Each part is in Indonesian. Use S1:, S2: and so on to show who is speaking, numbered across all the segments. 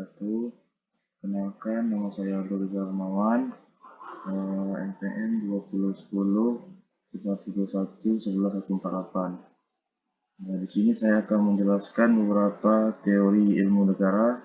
S1: wabarakatuh. Kenalkan, nama saya Abdul Rahmawan, NPM 2010 141 Nah, di sini saya akan menjelaskan beberapa teori ilmu negara,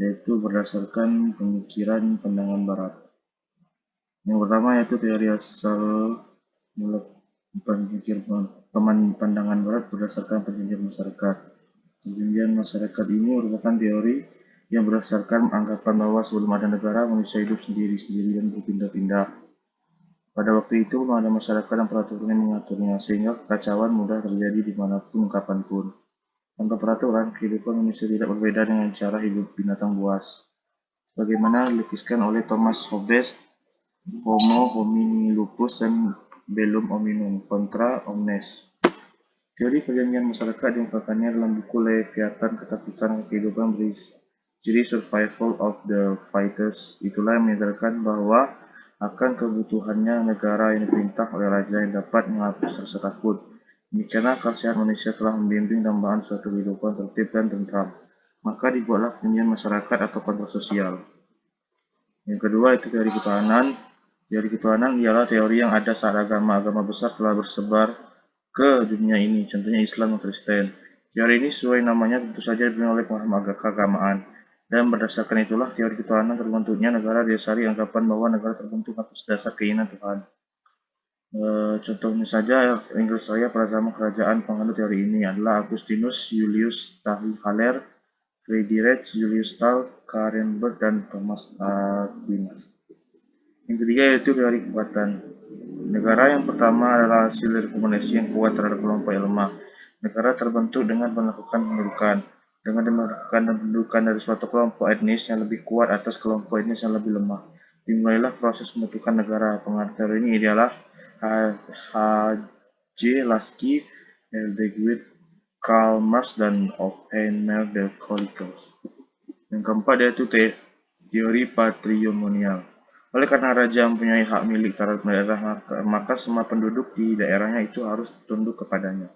S1: yaitu berdasarkan pemikiran pandangan Barat. Yang pertama yaitu teori asal mula pandangan Barat berdasarkan perjanjian masyarakat. Perjanjian masyarakat ini merupakan teori yang berdasarkan anggapan bahwa sebelum ada negara, manusia hidup sendiri-sendiri dan berpindah-pindah. Pada waktu itu, belum ada masyarakat dan peraturan yang mengaturnya, sehingga kekacauan mudah terjadi dimanapun, kapanpun. Tanpa peraturan, kehidupan manusia tidak berbeda dengan cara hidup binatang buas. Bagaimana dilukiskan oleh Thomas Hobbes, Homo homini lupus dan Bellum hominum contra omnes. Teori perjanjian masyarakat diungkapkannya dalam buku Leviathan, Ketakutan Kehidupan berciri Survival of the Fittest. Itulah yang menyadarkan bahwa akan kebutuhannya negara yang diperintah oleh raja yang dapat menghapus rasa takut. Demikianlah akal sehat manusia telah membimbing dambaan suatu kehidupan tertib dan tentram. Maka dibuatlah perjanjian masyarakat atau kontrak sosial. Yang kedua itu teori ketuhanan. Teori ketuhanan ialah teori yang ada saat agama-agama besar telah bersebar ke dunia ini, contohnya Islam dan Kristen. Teori ini sesuai namanya tentu saja diberikan oleh paham keagamaan, dan berdasarkan itulah teori ketuhanan terbentuknya negara didasari anggapan bahwa negara terbentuk atas dasar keinginan Tuhan. Contohnya saja Inggris Raya pada zaman kerajaan penganut teori ini adalah Augustinus, Julius Haller, Friedrich Julius Stahl, Karenberg, dan Thomas Aquinas. Yang ketiga yaitu teori kekuatan. Negara yang pertama adalah hasil rekomendasi yang kuat terhadap kelompok yang lemah. Negara terbentuk dengan melakukan pendudukan. Dengan melakukan pendudukan dari suatu kelompok etnis yang lebih kuat atas kelompok etnis yang lebih lemah. Dimulailah proses pembentukan negara. Pengarang teori ini adalah H.J. Lasky, L. de Guitt, Karl Marx, dan Oppenheimer de Colicos. Yang keempat yaitu teori patrimonial. Oleh karena raja mempunyai hak milik terhadap daerah, maka semua penduduk di daerahnya itu harus tunduk kepadanya.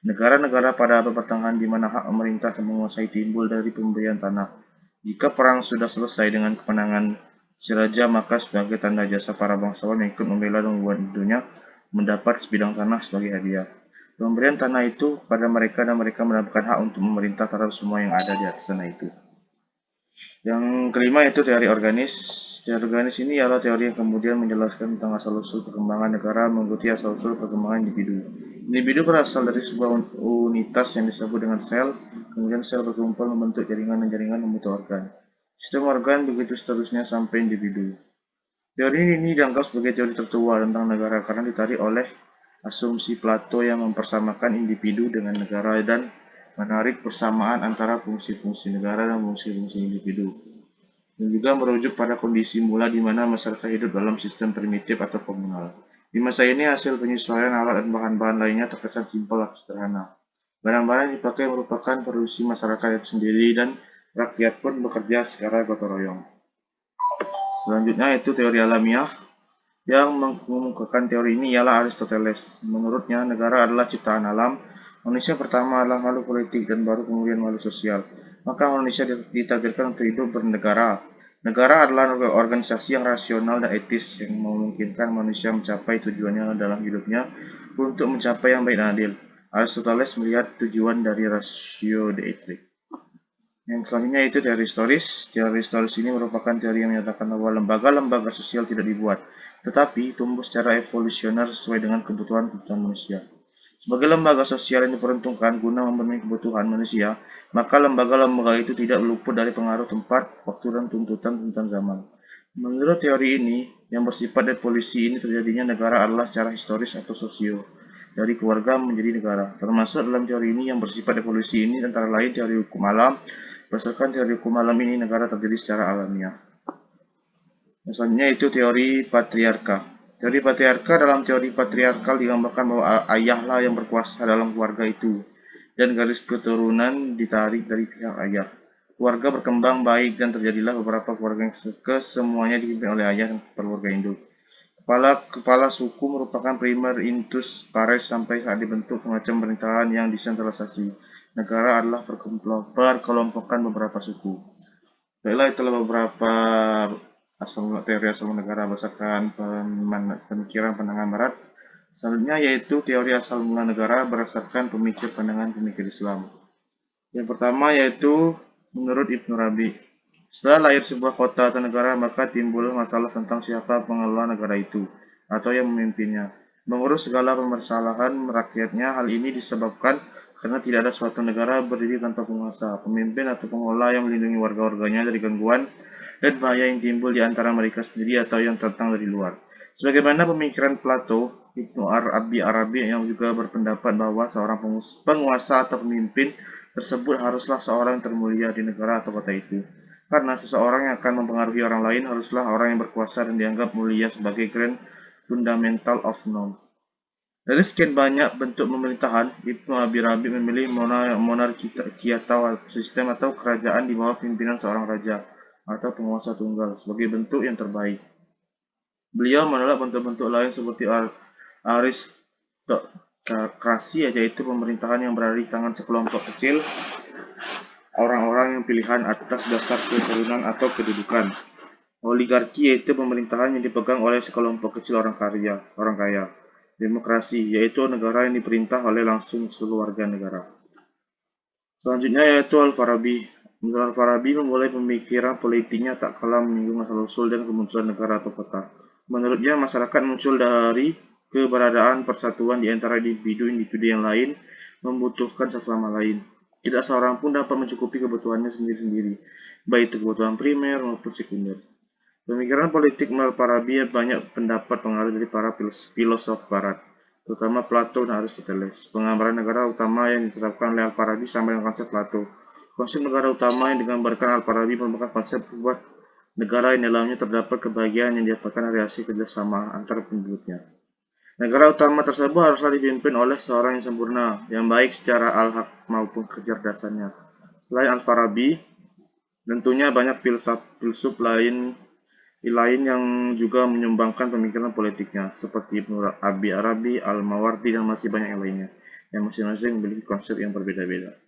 S1: Negara-negara pada abad pertengahan di mana hak pemerintah menguasai timbul dari pemberian tanah. Jika perang sudah selesai dengan kemenangan si raja, maka sebagai tanda jasa para bangsawan yang ikut membela dan membuat hidupnya mendapat sebidang tanah sebagai hadiah. Pemberian tanah itu pada mereka dan mereka mendapatkan hak untuk memerintah terhadap semua yang ada di atas tanah itu. Yang kelima yaitu teori organis. Teori organis ini adalah teori yang kemudian menjelaskan tentang asal-usul perkembangan negara mengikuti asal-usul perkembangan individu. Individu berasal dari sebuah unitas yang disebut dengan sel, kemudian sel berkumpul membentuk jaringan dan jaringan membentuk organ. Sistem organ begitu seterusnya sampai individu. Teori ini dianggap sebagai teori tertua tentang negara karena ditarik oleh asumsi Plato yang mempersamakan individu dengan negara dan menarik persamaan antara fungsi-fungsi negara dan fungsi-fungsi individu, dan juga merujuk pada kondisi mula di mana masyarakat hidup dalam sistem primitif atau komunal. Di masa ini, hasil penyesuaian alat dan bahan-bahan lainnya terkesan simpel atau sederhana. Barang-barang yang dipakai merupakan produksi masyarakat itu sendiri dan rakyat pun bekerja secara gotong royong. Selanjutnya itu teori alamiah. Yang mengemukakan teori ini ialah Aristoteles. Menurutnya, negara adalah ciptaan alam. Manusia pertama adalah makhluk politik dan baru kemudian makhluk sosial. Maka manusia ditakdirkan untuk hidup bernegara. Negara adalah organisasi yang rasional dan etis yang memungkinkan manusia mencapai tujuannya dalam hidupnya untuk mencapai yang baik dan adil. Aristoteles melihat tujuan dari rasio deetik. Yang selanjutnya itu teori historis. Teori historis ini merupakan teori yang menyatakan bahwa lembaga-lembaga sosial tidak dibuat, tetapi tumbuh secara evolusioner sesuai dengan kebutuhan-kebutuhan manusia. Sebagai lembaga sosial yang diperuntukkan guna memenuhi kebutuhan manusia, maka lembaga-lembaga itu tidak luput dari pengaruh tempat, waktu, dan tuntutan zaman. Menurut teori ini, yang bersifat evolusi ini terjadinya negara adalah secara historis atau sosio, dari keluarga menjadi negara. Termasuk dalam teori ini yang bersifat evolusi ini antara lain teori hukum alam. Berdasarkan teori hukum alam ini, negara terjadi secara alamiah. Selanjutnya itu teori patriarka. Teori patriarka dalam teori patriarkal digambarkan bahwa ayahlah yang berkuasa dalam keluarga itu, dan garis keturunan ditarik dari pihak ayah. Keluarga berkembang baik dan terjadilah beberapa keluarga yang kesemuanya dipimpin oleh ayah dan keluarga induk. Kepala suku merupakan primer intus pares sampai saat dibentuk semacam pemerintahan yang desentralisasi. Negara adalah perkelompokan beberapa suku. Baiklah, itulah beberapa teori asal mula negara berdasarkan pemikiran pandangan Barat. Selanjutnya yaitu teori asal mula negara berdasarkan pandangan pemikir Islam. Yang pertama yaitu menurut Ibnu Rabi. Setelah lahir sebuah kota atau negara, maka timbul masalah tentang siapa pengelola negara itu atau yang memimpinnya. Mengurus segala permasalahan rakyatnya, hal ini disebabkan karena tidak ada suatu negara berdiri tanpa penguasa, pemimpin atau pengelola yang melindungi warga-warganya dari gangguan dan bahaya yang timbul di antara mereka sendiri atau yang datang dari luar. Sebagaimana pemikiran Plato, Ibnu Arabi yang juga berpendapat bahwa seorang penguasa atau pemimpin tersebut haruslah seorang yang termulia di negara atau kota itu. Karena seseorang yang akan mempengaruhi orang lain haruslah orang yang berkuasa dan dianggap mulia sebagai grand fundamental of norm. Dari sekian banyak bentuk pemerintahan, Ibnu Abi Rabi memilih monarki atau sistem atau kerajaan di bawah pimpinan seorang raja atau penguasa tunggal sebagai bentuk yang terbaik. Beliau menolak bentuk-bentuk lain seperti aristokrasi, yaitu pemerintahan yang berada di tangan sekelompok kecil orang-orang yang pilihan atas dasar keturunan atau kedudukan. Oligarki yaitu pemerintahan yang dipegang oleh sekelompok kecil orang kaya. Demokrasi yaitu negara yang diperintah oleh langsung seluruh warga negara. Selanjutnya yaitu Al-Farabi. Menurut Al-Farabi memulai pemikiran politiknya tak kalah menyinggung asal-usul dan kemunculan negara atau kota. Menurutnya masyarakat muncul dari keberadaan persatuan di antara individu-individu yang lain membutuhkan satu sama lain. Tidak seorang pun dapat mencukupi kebutuhannya sendiri-sendiri, baik itu kebutuhan primer maupun sekunder. Pemikiran politik Al-Farabi banyak pendapat pengaruh dari para filosof barat, terutama Plato dan Aristoteles. Penggambaran negara utama yang diterapkan oleh Al-Farabi sama dengan konsep Plato. Konsep negara utama yang digambarkan Al-Farabi merupakan konsep sebuah negara yang dalamnya terdapat kebahagiaan yang didapatkan dari hasil kerjasama antara penduduknya. Negara utama tersebut haruslah dipimpin oleh seorang yang sempurna, yang baik secara al-haq maupun kecerdasannya. Selain Al-Farabi, tentunya banyak filsuf lain yang juga menyumbangkan pemikiran politiknya, seperti Ibnu Abi Arabi, Al-Mawardi, dan masih banyak yang lainnya, yang masing-masing memiliki konsep yang berbeda-beda.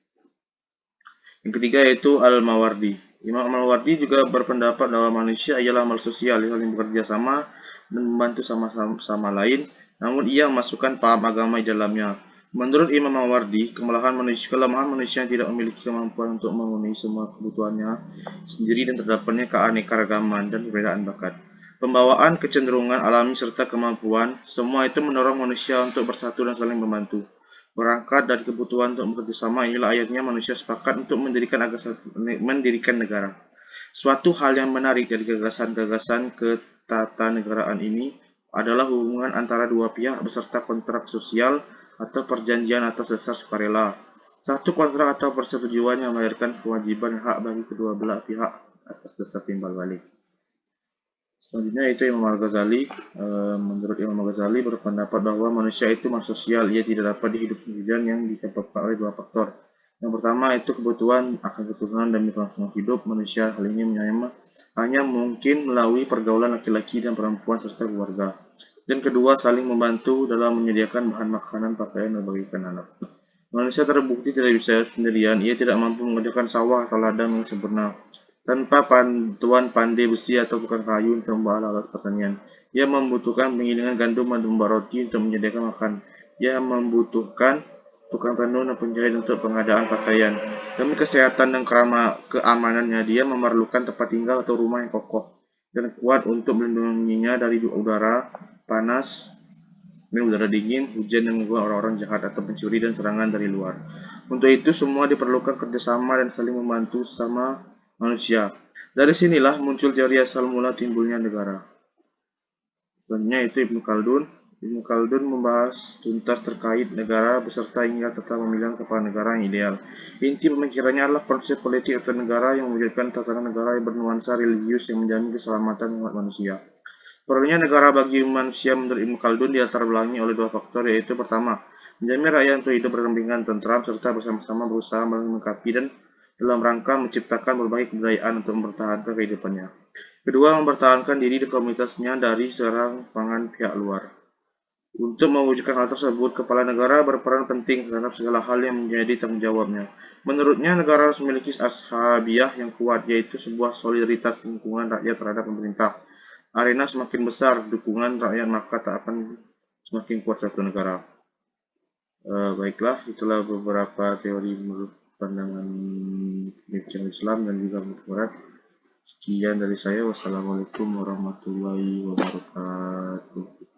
S1: Yang ketiga yaitu Al-Mawardi. Imam Al-Mawardi juga berpendapat bahwa manusia ialah makhluk sosial yang saling bekerja sama dan membantu sama lain, namun ia memasukkan paham agama di dalamnya. Menurut Imam Al-Mawardi, kelemahan manusia yang tidak memiliki kemampuan untuk memenuhi semua kebutuhannya sendiri dan terdapatnya keanekaragaman dan perbedaan bakat. Pembawaan kecenderungan alami serta kemampuan, semua itu mendorong manusia untuk bersatu dan saling membantu. Berangkat dari kebutuhan untuk bekerja sama, inilah akhirnya manusia sepakat untuk mendirikan negara. Suatu hal yang menarik dari gagasan-gagasan ketatanegaraan ini adalah hubungan antara dua pihak beserta kontrak sosial atau perjanjian atas dasar sukarela. Satu kontrak atau persetujuan yang melahirkan kewajiban hak bagi kedua belah pihak atas dasar timbal balik. Selanjutnya itu Imam Al-Ghazali. Menurut Imam Al-Ghazali berpendapat bahwa manusia itu makhluk sosial, ia tidak dapat hidup sendirian yang disebabkan oleh dua faktor. Yang pertama itu kebutuhan akan keturunan dan kelangsungan hidup manusia. Hal ini hanya mungkin melalui pergaulan laki-laki dan perempuan serta keluarga. Dan kedua, saling membantu dalam menyediakan bahan makanan, pakaian, dan bagikan anak. Manusia terbukti tidak bisa sendirian, ia tidak mampu mengerjakan sawah atau ladang yang sempurna tanpa bantuan pandai besi atau tukang kayu untuk membawa alat pertanian. Ia membutuhkan penggilingan gandum dan membuat roti untuk menyediakan makan. Ia membutuhkan tukang tenun dan penjahit untuk pengadaan pakaian. Demi kesehatan dan keamanannya, dia memerlukan tempat tinggal atau rumah yang kokoh dan kuat untuk melindunginya dari udara panas dan udara dingin, hujan yang membuat orang-orang jahat atau pencuri dan serangan dari luar. Untuk itu semua diperlukan kerjasama dan saling membantu sama manusia. Dari sinilah muncul teori asal mula timbulnya negara. Selanjutnya itu Ibnu Khaldun. Ibnu Khaldun membahas tuntas terkait negara beserta hingga tetap memilih kepala negara yang ideal. Inti pemikirannya adalah konsep politik atau negara yang mewujudkan tatanan negara yang bernuansa religius yang menjamin keselamatan umat manusia. Perlunya negara bagi manusia menurut Ibnu Khaldun dilatar belakangi oleh dua faktor, yaitu pertama, menjamin rakyat untuk hidup berdampingan tentram serta bersama-sama berusaha melengkapi dan dalam rangka menciptakan berbagai kebudayaan untuk mempertahankan kehidupannya. Kedua, mempertahankan diri dan komunitasnya dari serangan pihak luar. Untuk mewujudkan hal tersebut, kepala negara berperan penting terhadap segala hal yang menjadi tanggung jawabnya. Menurutnya, negara harus memiliki ashabiah yang kuat, yaitu sebuah solidaritas dukungan rakyat terhadap pemerintah. Arena semakin besar dukungan rakyat, maka tak akan semakin kuat suatu negara. Baiklah, itulah beberapa teori menurut pandangan pemikiran Islam dan juga Barat. Sekian dari saya. Wassalamualaikum warahmatullahi wabarakatuh.